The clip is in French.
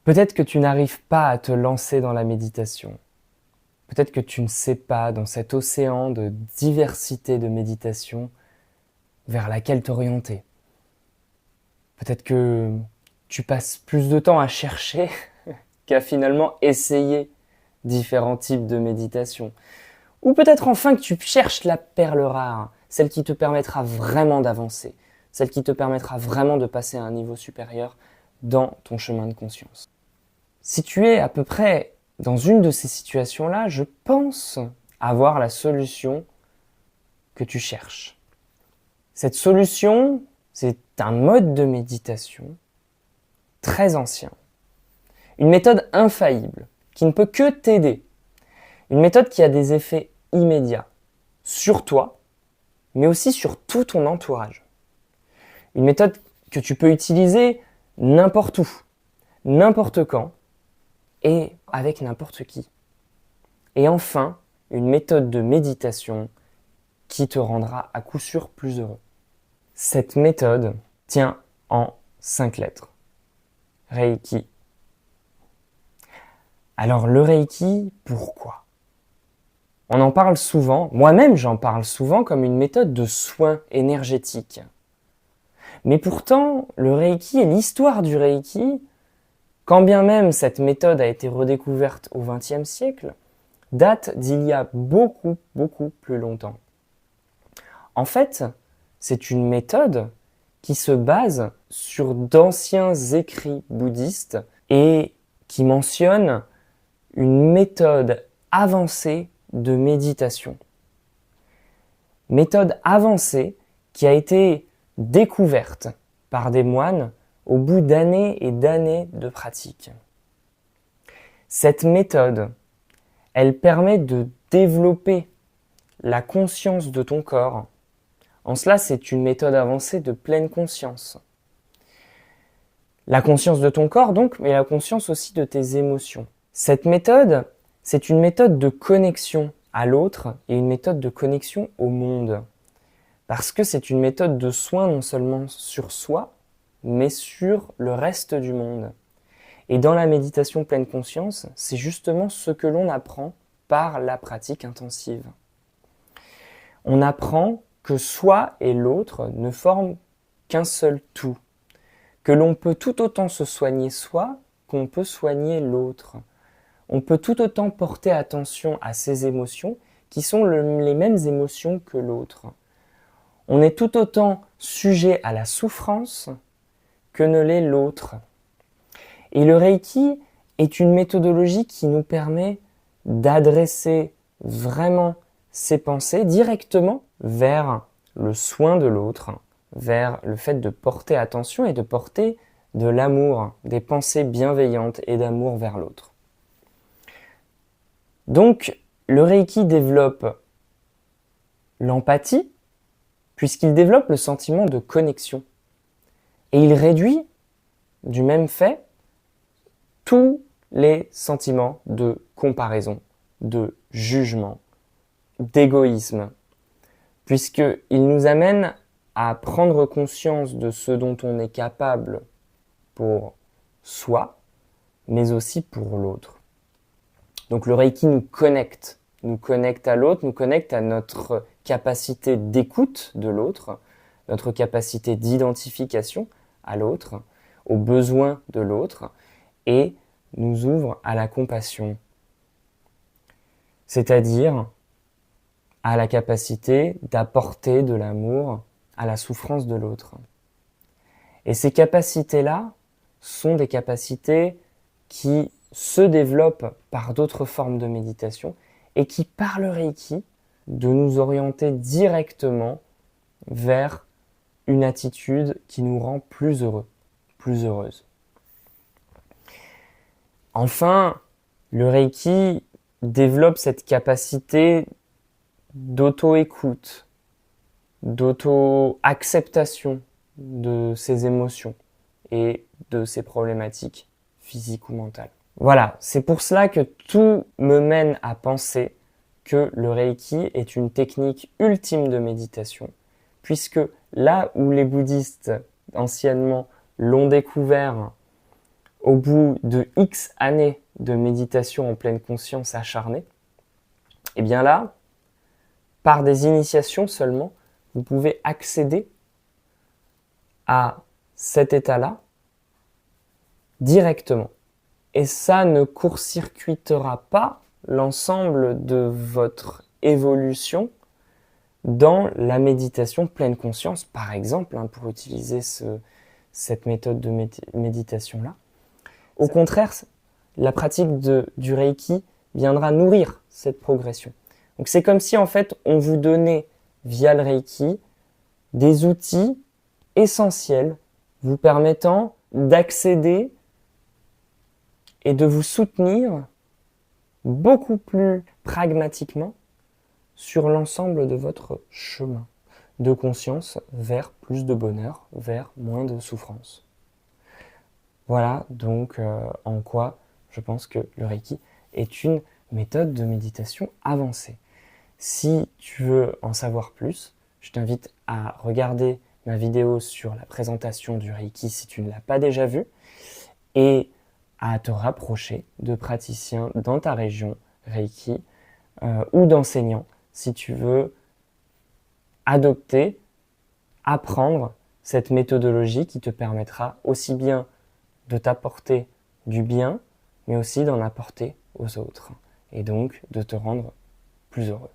Peut-être que tu n'arrives pas à te lancer dans la méditation. Peut-être que tu ne sais pas, dans cet océan de diversité de méditation, vers laquelle t'orienter. Peut-être que tu passes plus de temps à chercher qu'à finalement essayer différents types de méditation. Ou peut-être enfin que tu cherches la perle rare, celle qui te permettra vraiment d'avancer, celle qui te permettra vraiment de passer à un niveau supérieur dans ton chemin de conscience. Si tu es à peu près dans une de ces situations-là, je pense avoir la solution que tu cherches. Cette solution, c'est un mode de méditation très ancien. Une méthode infaillible qui ne peut que t'aider. Une méthode qui a des effets immédiats sur toi, mais aussi sur tout ton entourage. Une méthode que tu peux utiliser n'importe où, n'importe quand, et avec n'importe qui. Et enfin, une méthode de méditation qui te rendra à coup sûr plus heureux. Cette méthode tient en 5 lettres. Reiki. Alors le Reiki, pourquoi ? On en parle souvent, moi-même j'en parle souvent comme une méthode de soin énergétique. Mais pourtant, le Reiki et l'histoire du Reiki, quand bien même cette méthode a été redécouverte au XXe siècle, date d'il y a beaucoup plus longtemps. En fait, c'est une méthode qui se base sur d'anciens écrits bouddhistes et qui mentionne une méthode avancée de méditation. Méthode avancée qui a été découverte par des moines au bout d'années et d'années de pratique. Cette méthode, elle permet de développer la conscience de ton corps. En cela, c'est une méthode avancée de pleine conscience. La conscience de ton corps, donc, mais la conscience aussi de tes émotions. Cette méthode, c'est une méthode de connexion à l'autre et une méthode de connexion au monde. Parce que c'est une méthode de soin non seulement sur soi, mais sur le reste du monde. Et dans la méditation pleine conscience, c'est justement ce que l'on apprend par la pratique intensive. On apprend que soi et l'autre ne forment qu'un seul tout, que l'on peut tout autant se soigner soi qu'on peut soigner l'autre. On peut tout autant porter attention à ses émotions qui sont les mêmes émotions que l'autre. On est tout autant sujet à la souffrance que ne l'est l'autre. Et le Reiki est une méthodologie qui nous permet d'adresser vraiment ses pensées directement vers le soin de l'autre, vers le fait de porter attention et de porter de l'amour, des pensées bienveillantes et d'amour vers l'autre. Donc, le Reiki développe l'empathie, puisqu'il développe le sentiment de connexion. Et il réduit, du même fait, tous les sentiments de comparaison, de jugement, d'égoïsme, puisqu'il nous amène à prendre conscience de ce dont on est capable pour soi, mais aussi pour l'autre. Donc le Reiki nous connecte à l'autre, nous connecte à notre capacité d'écoute de l'autre, notre capacité d'identification à l'autre, aux besoins de l'autre, et nous ouvre à la compassion, c'est-à-dire à la capacité d'apporter de l'amour à la souffrance de l'autre. Et ces capacités-là sont des capacités qui se développent par d'autres formes de méditation et qui, par le Reiki, de nous orienter directement vers une attitude qui nous rend plus heureux, plus heureuse. Enfin, le Reiki développe cette capacité d'auto-écoute, d'auto-acceptation de ses émotions et de ses problématiques physiques ou mentales. Voilà, c'est pour cela que tout me mène à penser que le Reiki est une technique ultime de méditation, puisque là où les bouddhistes anciennement l'ont découvert au bout de X années de méditation en pleine conscience acharnée, et bien là, par des initiations seulement, vous pouvez accéder à cet état-là directement. Et ça ne court-circuitera pas l'ensemble de votre évolution dans la méditation pleine conscience, par exemple, pour utiliser cette méthode de méditation-là. Au contraire, la pratique du Reiki viendra nourrir cette progression. Donc c'est comme si en fait on vous donnait via le Reiki des outils essentiels vous permettant d'accéder et de vous soutenir beaucoup plus pragmatiquement sur l'ensemble de votre chemin de conscience vers plus de bonheur, vers moins de souffrance. Voilà donc en quoi je pense que le Reiki est une méthode de méditation avancée. Si tu veux en savoir plus, je t'invite à regarder ma vidéo sur la présentation du Reiki si tu ne l'as pas déjà vue et à te rapprocher de praticiens dans ta région Reiki ou d'enseignants si tu veux adopter, apprendre cette méthodologie qui te permettra aussi bien de t'apporter du bien, mais aussi d'en apporter aux autres et donc de te rendre plus heureux.